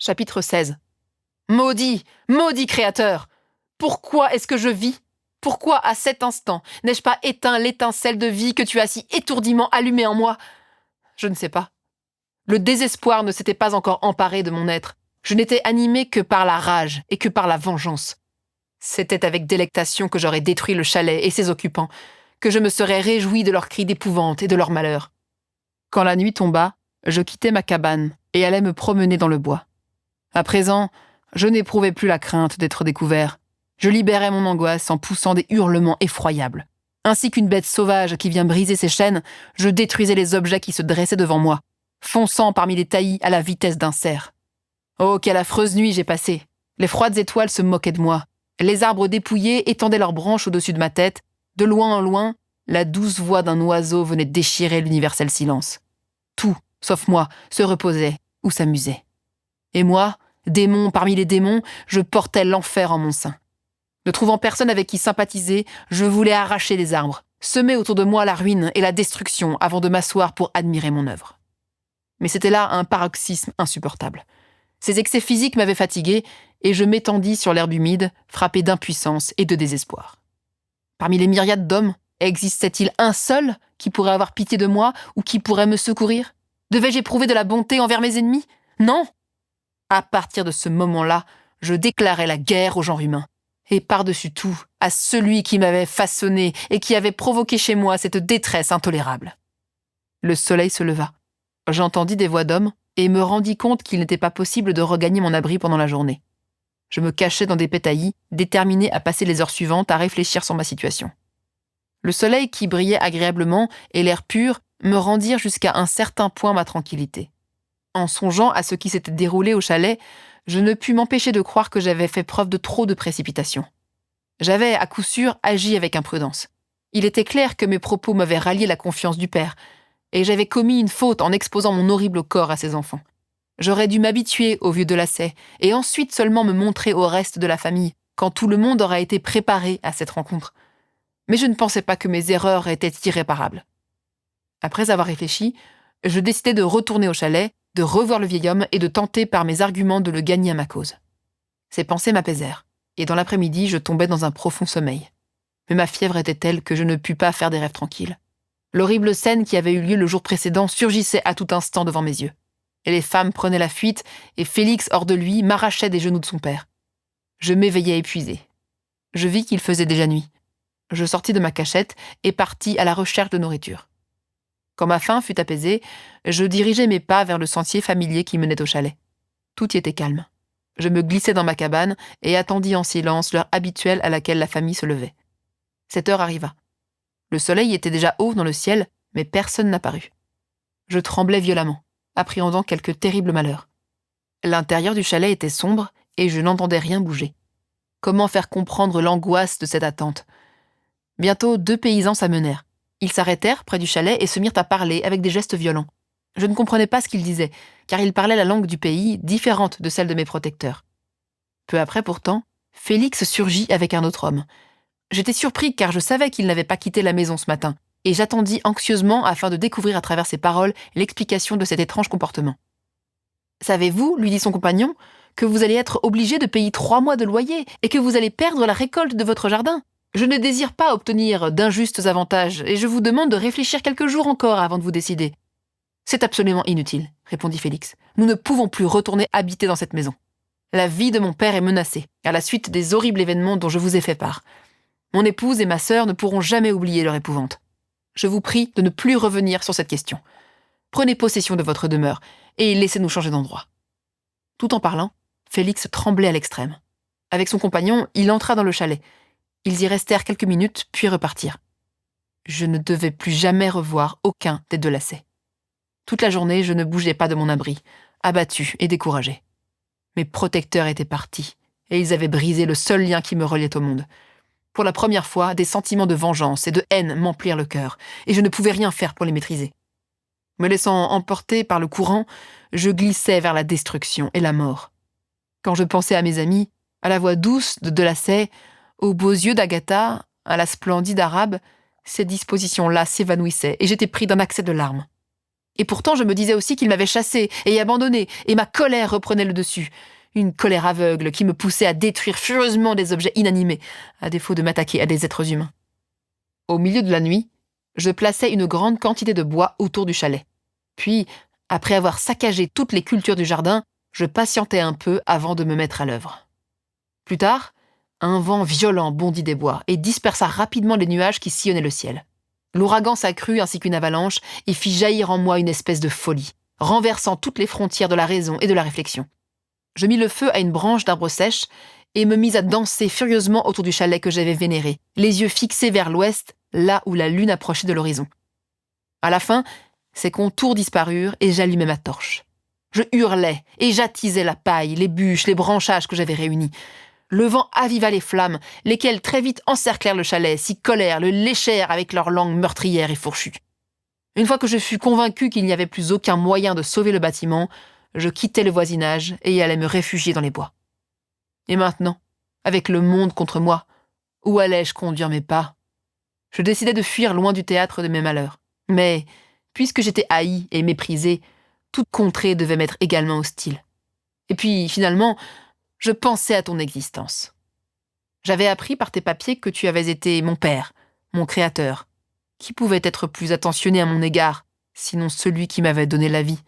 Chapitre 16. Maudit, maudit Créateur! Pourquoi est-ce que je vis? Pourquoi, à cet instant, n'ai-je pas éteint l'étincelle de vie que tu as si étourdiment allumée en moi? Je ne sais pas. Le désespoir ne s'était pas encore emparé de mon être. Je n'étais animé que par la rage et que par la vengeance. C'était avec délectation que j'aurais détruit le chalet et ses occupants, que je me serais réjoui de leurs cris d'épouvante et de leur malheur. Quand la nuit tomba, je quittai ma cabane et allai me promener dans le bois. À présent, je n'éprouvais plus la crainte d'être découvert. Je libérais mon angoisse en poussant des hurlements effroyables. Ainsi qu'une bête sauvage qui vient briser ses chaînes, je détruisais les objets qui se dressaient devant moi, fonçant parmi les taillis à la vitesse d'un cerf. Oh, quelle affreuse nuit j'ai passée! Les froides étoiles se moquaient de moi. Les arbres dépouillés étendaient leurs branches au-dessus de ma tête. De loin en loin, la douce voix d'un oiseau venait déchirer l'universel silence. Tout, sauf moi, se reposait ou s'amusait. Et moi, démon parmi les démons, je portais l'enfer en mon sein. Ne trouvant personne avec qui sympathiser, je voulais arracher les arbres, semer autour de moi la ruine et la destruction avant de m'asseoir pour admirer mon œuvre. Mais c'était là un paroxysme insupportable. Ces excès physiques m'avaient fatigué et je m'étendis sur l'herbe humide, frappé d'impuissance et de désespoir. Parmi les myriades d'hommes, existait-il un seul qui pourrait avoir pitié de moi ou qui pourrait me secourir? Devais-je éprouver de la bonté envers mes ennemis? Non! À partir de ce moment-là, je déclarais la guerre au genre humain. Et par-dessus tout, à celui qui m'avait façonné et qui avait provoqué chez moi cette détresse intolérable. Le soleil se leva. J'entendis des voix d'hommes et me rendis compte qu'il n'était pas possible de regagner mon abri pendant la journée. Je me cachais dans des pétaillis, déterminé à passer les heures suivantes à réfléchir sur ma situation. Le soleil qui brillait agréablement et l'air pur me rendirent jusqu'à un certain point ma tranquillité. En songeant à ce qui s'était déroulé au chalet, je ne pus m'empêcher de croire que j'avais fait preuve de trop de précipitation. J'avais, à coup sûr, agi avec imprudence. Il était clair que mes propos m'avaient rallié la confiance du père, et j'avais commis une faute en exposant mon horrible corps à ses enfants. J'aurais dû m'habituer au vieux de Lacey, et ensuite seulement me montrer au reste de la famille, quand tout le monde aurait été préparé à cette rencontre. Mais je ne pensais pas que mes erreurs étaient irréparables. Après avoir réfléchi, je décidai de retourner au chalet, de revoir le vieil homme et de tenter par mes arguments de le gagner à ma cause. Ces pensées m'apaisèrent, et dans l'après-midi, je tombais dans un profond sommeil. Mais ma fièvre était telle que je ne pus pas faire des rêves tranquilles. L'horrible scène qui avait eu lieu le jour précédent surgissait à tout instant devant mes yeux. Et les femmes prenaient la fuite, et Félix, hors de lui, m'arrachait des genoux de son père. Je m'éveillai épuisé. Je vis qu'il faisait déjà nuit. Je sortis de ma cachette et partis à la recherche de nourriture. Quand ma faim fut apaisée, je dirigeai mes pas vers le sentier familier qui menait au chalet. Tout y était calme. Je me glissai dans ma cabane et attendis en silence l'heure habituelle à laquelle la famille se levait. Cette heure arriva. Le soleil était déjà haut dans le ciel, mais personne n'apparut. Je tremblais violemment, appréhendant quelque terrible malheur. L'intérieur du chalet était sombre et je n'entendais rien bouger. Comment faire comprendre l'angoisse de cette attente? Bientôt 2 paysans s'amenèrent. Ils s'arrêtèrent près du chalet et se mirent à parler avec des gestes violents. Je ne comprenais pas ce qu'ils disaient, car ils parlaient la langue du pays, différente de celle de mes protecteurs. Peu après, pourtant, Félix surgit avec un autre homme. J'étais surpris car je savais qu'il n'avait pas quitté la maison ce matin, et j'attendis anxieusement afin de découvrir à travers ses paroles l'explication de cet étrange comportement. « Savez-vous, lui dit son compagnon, que vous allez être obligé de payer 3 mois de loyer et que vous allez perdre la récolte de votre jardin ? Je ne désire pas obtenir d'injustes avantages et je vous demande de réfléchir quelques jours encore avant de vous décider. » « C'est absolument inutile, répondit Félix. Nous ne pouvons plus retourner habiter dans cette maison. La vie de mon père est menacée, à la suite des horribles événements dont je vous ai fait part. Mon épouse et ma sœur ne pourront jamais oublier leur épouvante. Je vous prie de ne plus revenir sur cette question. Prenez possession de votre demeure et laissez-nous changer d'endroit. » Tout en parlant, Félix tremblait à l'extrême. Avec son compagnon, il entra dans le chalet. Ils y restèrent quelques minutes, puis repartirent. Je ne devais plus jamais revoir aucun des 2 Lacey. Toute la journée, je ne bougeais pas de mon abri, abattu et découragé. Mes protecteurs étaient partis, et ils avaient brisé le seul lien qui me reliait au monde. Pour la première fois, des sentiments de vengeance et de haine m'emplirent le cœur, et je ne pouvais rien faire pour les maîtriser. Me laissant emporter par le courant, je glissais vers la destruction et la mort. Quand je pensais à mes amis, à la voix douce de Lacey, aux beaux yeux d'Agatha, à la splendide arabe, ces dispositions-là s'évanouissaient, et j'étais pris d'un accès de larmes. Et pourtant, je me disais aussi qu'il m'avait chassé et abandonné, et ma colère reprenait le dessus. Une colère aveugle qui me poussait à détruire furieusement des objets inanimés, à défaut de m'attaquer à des êtres humains. Au milieu de la nuit, je plaçais une grande quantité de bois autour du chalet. Puis, après avoir saccagé toutes les cultures du jardin, je patientais un peu avant de me mettre à l'œuvre. Plus tard, un vent violent bondit des bois et dispersa rapidement les nuages qui sillonnaient le ciel. L'ouragan s'accrut ainsi qu'une avalanche et fit jaillir en moi une espèce de folie, renversant toutes les frontières de la raison et de la réflexion. Je mis le feu à une branche d'arbre sèche et me mis à danser furieusement autour du chalet que j'avais vénéré, les yeux fixés vers l'ouest, là où la lune approchait de l'horizon. À la fin, ses contours disparurent et j'allumai ma torche. Je hurlais et j'attisais la paille, les bûches, les branchages que j'avais réunis. Le vent aviva les flammes, lesquelles très vite encerclèrent le chalet, s'y collèrent, le léchèrent avec leurs langues meurtrières et fourchues. Une fois que je fus convaincu qu'il n'y avait plus aucun moyen de sauver le bâtiment, je quittai le voisinage et allai me réfugier dans les bois. Et maintenant, avec le monde contre moi, où allais-je conduire mes pas ? Je décidai de fuir loin du théâtre de mes malheurs. Mais, puisque j'étais haï et méprisé, toute contrée devait m'être également hostile. Et puis, finalement, je pensais à ton existence. J'avais appris par tes papiers que tu avais été mon père, mon créateur. Qui pouvait être plus attentionné à mon égard, sinon celui qui m'avait donné la vie ?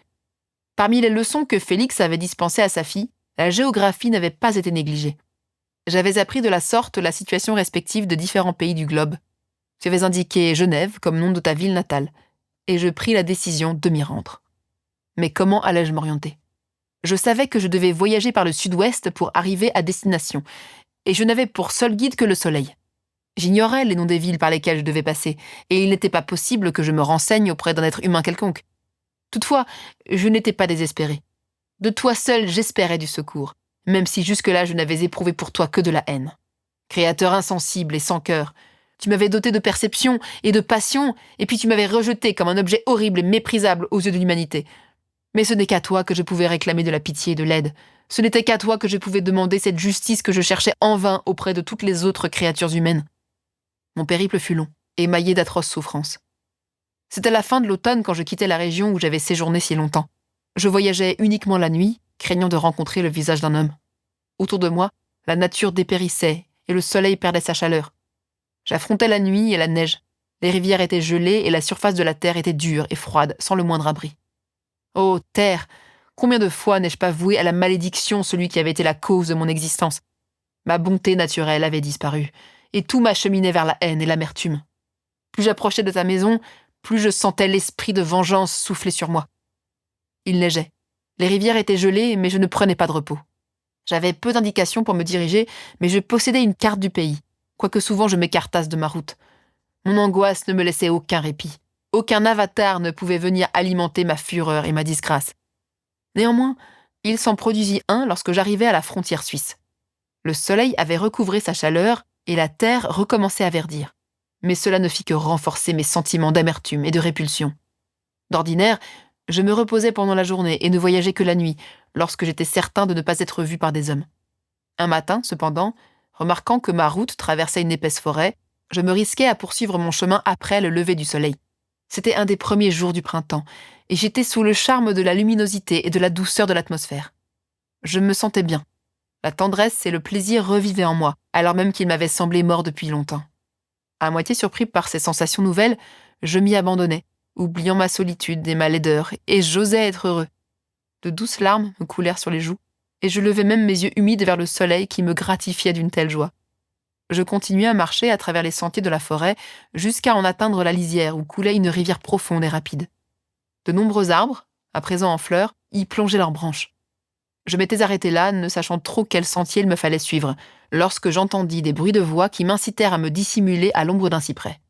Parmi les leçons que Félix avait dispensées à sa fille, la géographie n'avait pas été négligée. J'avais appris de la sorte la situation respective de différents pays du globe. Tu avais indiqué Genève comme nom de ta ville natale, et je pris la décision de m'y rendre. Mais comment allais-je m'orienter ? Je savais que je devais voyager par le sud-ouest pour arriver à destination, et je n'avais pour seul guide que le soleil. J'ignorais les noms des villes par lesquelles je devais passer, et il n'était pas possible que je me renseigne auprès d'un être humain quelconque. Toutefois, je n'étais pas désespéré. De toi seul, j'espérais du secours, même si jusque-là je n'avais éprouvé pour toi que de la haine. Créateur insensible et sans cœur, tu m'avais doté de perception et de passion, et puis tu m'avais rejeté comme un objet horrible et méprisable aux yeux de l'humanité. Mais ce n'est qu'à toi que je pouvais réclamer de la pitié et de l'aide. Ce n'était qu'à toi que je pouvais demander cette justice que je cherchais en vain auprès de toutes les autres créatures humaines. Mon périple fut long, émaillé d'atroces souffrances. C'était la fin de l'automne quand je quittais la région où j'avais séjourné si longtemps. Je voyageais uniquement la nuit, craignant de rencontrer le visage d'un homme. Autour de moi, la nature dépérissait et le soleil perdait sa chaleur. J'affrontais la nuit et la neige. Les rivières étaient gelées et la surface de la terre était dure et froide, sans le moindre abri. Ô terre, combien de fois n'ai-je pas voué à la malédiction celui qui avait été la cause de mon existence ? Ma bonté naturelle avait disparu, et tout m'acheminait vers la haine et l'amertume. Plus j'approchais de ta maison, plus je sentais l'esprit de vengeance souffler sur moi. Il neigeait. Les rivières étaient gelées, mais je ne prenais pas de repos. J'avais peu d'indications pour me diriger, mais je possédais une carte du pays, quoique souvent je m'écartasse de ma route. Mon angoisse ne me laissait aucun répit. Aucun avatar ne pouvait venir alimenter ma fureur et ma disgrâce. Néanmoins, il s'en produisit un lorsque j'arrivai à la frontière suisse. Le soleil avait recouvré sa chaleur et la terre recommençait à verdir. Mais cela ne fit que renforcer mes sentiments d'amertume et de répulsion. D'ordinaire, je me reposais pendant la journée et ne voyageais que la nuit, lorsque j'étais certain de ne pas être vu par des hommes. Un matin, cependant, remarquant que ma route traversait une épaisse forêt, je me risquai à poursuivre mon chemin après le lever du soleil. C'était un des premiers jours du printemps, et j'étais sous le charme de la luminosité et de la douceur de l'atmosphère. Je me sentais bien. La tendresse et le plaisir revivaient en moi, alors même qu'il m'avait semblé mort depuis longtemps. À moitié surpris par ces sensations nouvelles, je m'y abandonnais, oubliant ma solitude et ma laideur, et j'osais être heureux. De douces larmes me coulèrent sur les joues, et je levai même mes yeux humides vers le soleil qui me gratifiait d'une telle joie. Je continuai à marcher à travers les sentiers de la forêt jusqu'à en atteindre la lisière où coulait une rivière profonde et rapide. De nombreux arbres, à présent en fleurs, y plongeaient leurs branches. Je m'étais arrêté là, ne sachant trop quel sentier il me fallait suivre, lorsque j'entendis des bruits de voix qui m'incitèrent à me dissimuler à l'ombre d'un cyprès.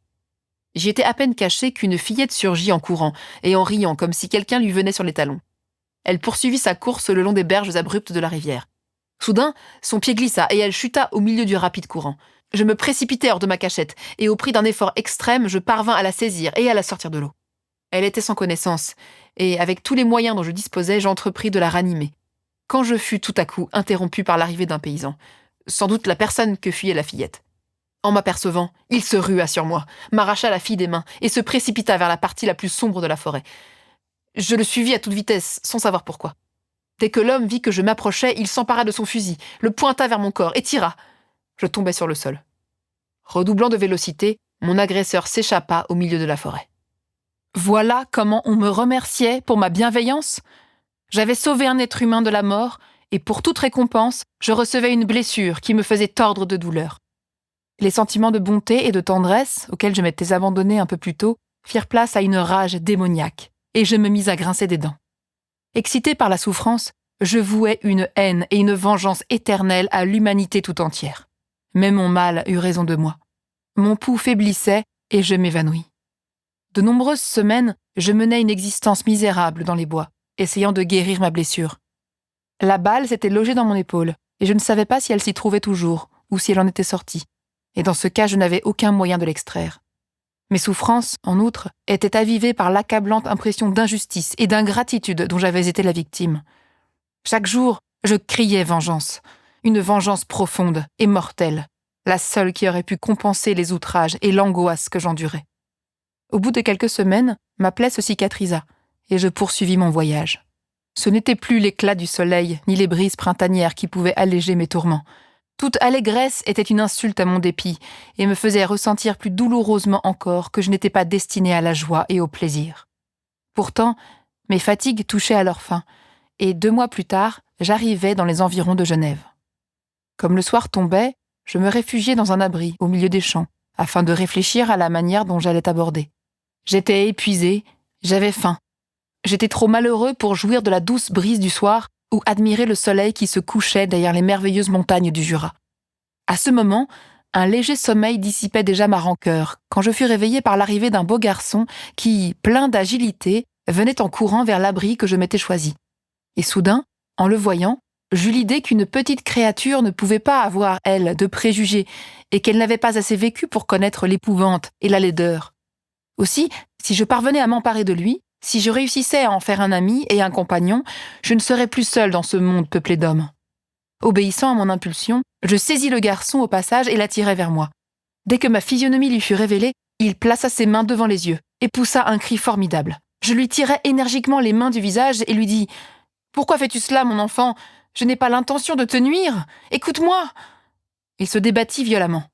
J'y étais à peine caché qu'une fillette surgit en courant et en riant comme si quelqu'un lui venait sur les talons. Elle poursuivit sa course le long des berges abruptes de la rivière. Soudain, son pied glissa et elle chuta au milieu du rapide courant. Je me précipitai hors de ma cachette et au prix d'un effort extrême, je parvins à la saisir et à la sortir de l'eau. Elle était sans connaissance et, avec tous les moyens dont je disposais, j'entrepris de la ranimer. Quand je fus tout à coup interrompu par l'arrivée d'un paysan, sans doute la personne que fuyait la fillette. En m'apercevant, il se rua sur moi, m'arracha la fille des mains et se précipita vers la partie la plus sombre de la forêt. Je le suivis à toute vitesse, sans savoir pourquoi. Dès que l'homme vit que je m'approchais, il s'empara de son fusil, le pointa vers mon corps et tira. Je tombai sur le sol. Redoublant de vélocité, mon agresseur s'échappa au milieu de la forêt. Voilà comment on me remerciait pour ma bienveillance. J'avais sauvé un être humain de la mort, et pour toute récompense, je recevais une blessure qui me faisait tordre de douleur. Les sentiments de bonté et de tendresse, auxquels je m'étais abandonnée un peu plus tôt, firent place à une rage démoniaque, et je me mis à grincer des dents. Excité par la souffrance, je vouais une haine et une vengeance éternelle à l'humanité tout entière. Mais mon mal eut raison de moi. Mon pouls faiblissait et je m'évanouis. De nombreuses semaines, je menais une existence misérable dans les bois, essayant de guérir ma blessure. La balle s'était logée dans mon épaule, et je ne savais pas si elle s'y trouvait toujours, ou si elle en était sortie. Et dans ce cas, je n'avais aucun moyen de l'extraire. Mes souffrances, en outre, étaient avivées par l'accablante impression d'injustice et d'ingratitude dont j'avais été la victime. Chaque jour, je criais vengeance, une vengeance profonde et mortelle, la seule qui aurait pu compenser les outrages et l'angoisse que j'endurais. Au bout de quelques semaines, ma plaie se cicatrisa, et je poursuivis mon voyage. Ce n'était plus l'éclat du soleil, ni les brises printanières qui pouvaient alléger mes tourments. Toute allégresse était une insulte à mon dépit, et me faisait ressentir plus douloureusement encore que je n'étais pas destinée à la joie et au plaisir. Pourtant, mes fatigues touchaient à leur fin, et 2 mois plus tard, j'arrivai dans les environs de Genève. Comme le soir tombait, je me réfugiai dans un abri au milieu des champs, afin de réfléchir à la manière dont j'allais aborder. J'étais épuisé, j'avais faim. J'étais trop malheureux pour jouir de la douce brise du soir ou admirer le soleil qui se couchait derrière les merveilleuses montagnes du Jura. À ce moment, un léger sommeil dissipait déjà ma rancœur, quand je fus réveillé par l'arrivée d'un beau garçon qui, plein d'agilité, venait en courant vers l'abri que je m'étais choisi. Et soudain, en le voyant, j'eus l'idée qu'une petite créature ne pouvait pas avoir, elle, de préjugés, et qu'elle n'avait pas assez vécu pour connaître l'épouvante et la laideur. Aussi, si je parvenais à m'emparer de lui, si je réussissais à en faire un ami et un compagnon, je ne serais plus seul dans ce monde peuplé d'hommes. Obéissant à mon impulsion, je saisis le garçon au passage et l'attirai vers moi. Dès que ma physionomie lui fut révélée, il plaça ses mains devant les yeux et poussa un cri formidable. Je lui tirai énergiquement les mains du visage et lui dis « Pourquoi fais-tu cela, mon enfant ? Je n'ai pas l'intention de te nuire. Écoute-moi !» Il se débattit violemment.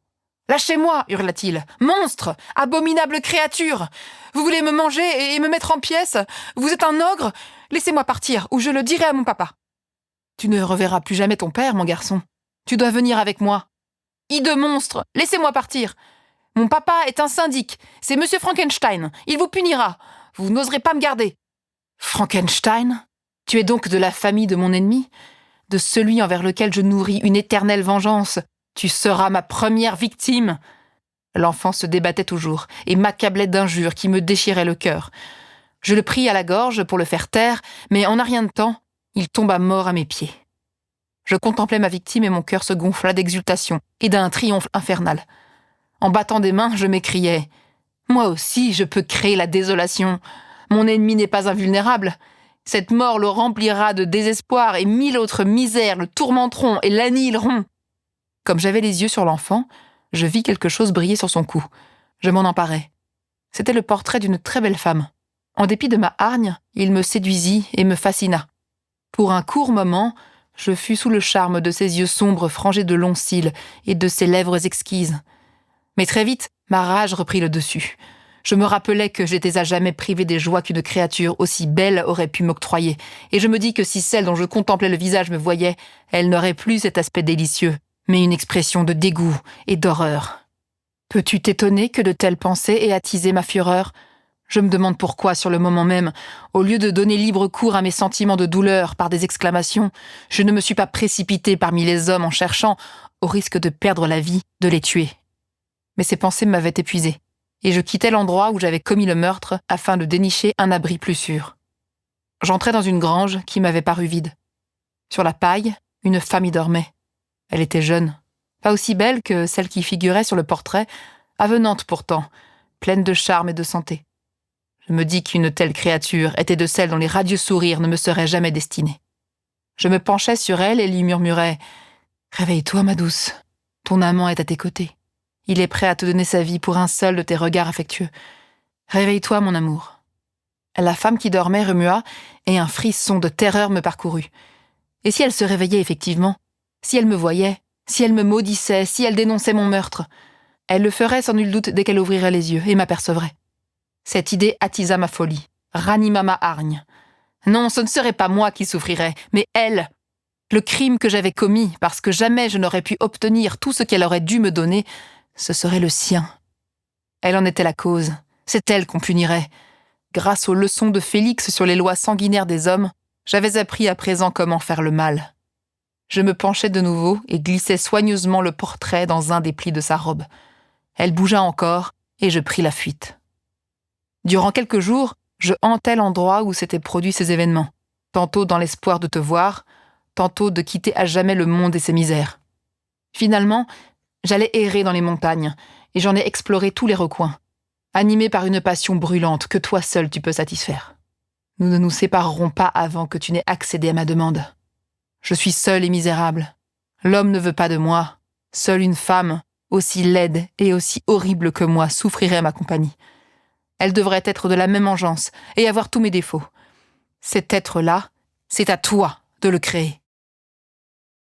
« Lâchez-moi » hurla-t-il. « Monstre ! Abominable créature ! Vous voulez me manger et me mettre en pièces ? Vous êtes un ogre ? Laissez-moi partir, ou je le dirai à mon papa. »« Tu ne reverras plus jamais ton père, mon garçon. Tu dois venir avec moi. »« Hideux monstre ! Laissez-moi partir ! Mon papa est un syndic. C'est Monsieur Frankenstein. Il vous punira. Vous n'oserez pas me garder. »« Frankenstein ? Tu es donc de la famille de mon ennemi ? De celui envers lequel je nourris une éternelle vengeance ? Tu seras ma première victime. » L'enfant se débattait toujours et m'accablait d'injures qui me déchiraient le cœur. Je le pris à la gorge pour le faire taire, mais en un rien de temps, il tomba mort à mes pieds. Je contemplais ma victime et mon cœur se gonfla d'exultation et d'un triomphe infernal. En battant des mains, je m'écriais « Moi aussi, je peux créer la désolation. Mon ennemi n'est pas invulnérable. Cette mort le remplira de désespoir et 1000 autres misères le tourmenteront et l'annihileront. » Comme j'avais les yeux sur l'enfant, je vis quelque chose briller sur son cou. Je m'en emparai. C'était le portrait d'une très belle femme. En dépit de ma hargne, il me séduisit et me fascina. Pour un court moment, je fus sous le charme de ses yeux sombres frangés de longs cils et de ses lèvres exquises. Mais très vite, ma rage reprit le dessus. Je me rappelais que j'étais à jamais privé des joies qu'une créature aussi belle aurait pu m'octroyer, et je me dis que si celle dont je contemplais le visage me voyait, elle n'aurait plus cet aspect délicieux, mais une expression de dégoût et d'horreur. Peux-tu t'étonner que de telles pensées aient attisé ma fureur ? Je me demande pourquoi, sur le moment même, au lieu de donner libre cours à mes sentiments de douleur par des exclamations, je ne me suis pas précipité parmi les hommes en cherchant, au risque de perdre la vie, de les tuer. Mais ces pensées m'avaient épuisé, et je quittai l'endroit où j'avais commis le meurtre afin de dénicher un abri plus sûr. J'entrai dans une grange qui m'avait paru vide. Sur la paille, une femme y dormait. Elle était jeune, pas aussi belle que celle qui figurait sur le portrait, avenante pourtant, pleine de charme et de santé. Je me dis qu'une telle créature était de celles dont les radieux sourires ne me seraient jamais destinés. Je me penchai sur elle et lui murmurai « Réveille-toi, ma douce, ton amant est à tes côtés. Il est prêt à te donner sa vie pour un seul de tes regards affectueux. Réveille-toi, mon amour. » La femme qui dormait remua, et un frisson de terreur me parcourut. Et si elle se réveillait effectivement? Si elle me voyait? Si elle me maudissait? Si elle dénonçait mon meurtre? Elle le ferait sans nul doute dès qu'elle ouvrirait les yeux et m'apercevrait. Cette idée attisa ma folie, ranima ma hargne. Non, ce ne serait pas moi qui souffrirais, mais elle. Le crime que j'avais commis, parce que jamais je n'aurais pu obtenir tout ce qu'elle aurait dû me donner, ce serait le sien. Elle en était la cause, c'est elle qu'on punirait. Grâce aux leçons de Félix sur les lois sanguinaires des hommes, j'avais appris à présent comment faire le mal. Je me penchai de nouveau et glissai soigneusement le portrait dans un des plis de sa robe. Elle bougea encore, et je pris la fuite. Durant quelques jours, je hantais l'endroit où s'étaient produits ces événements, tantôt dans l'espoir de te voir, tantôt de quitter à jamais le monde et ses misères. Finalement, j'allais errer dans les montagnes, et j'en ai exploré tous les recoins, animé par une passion brûlante que toi seul tu peux satisfaire. Nous ne nous séparerons pas avant que tu n'aies accédé à ma demande. Je suis seul et misérable. L'homme ne veut pas de moi. Seule une femme, aussi laide et aussi horrible que moi, souffrirait à ma compagnie. Elle devrait être de la même engeance et avoir tous mes défauts. Cet être-là, c'est à toi de le créer.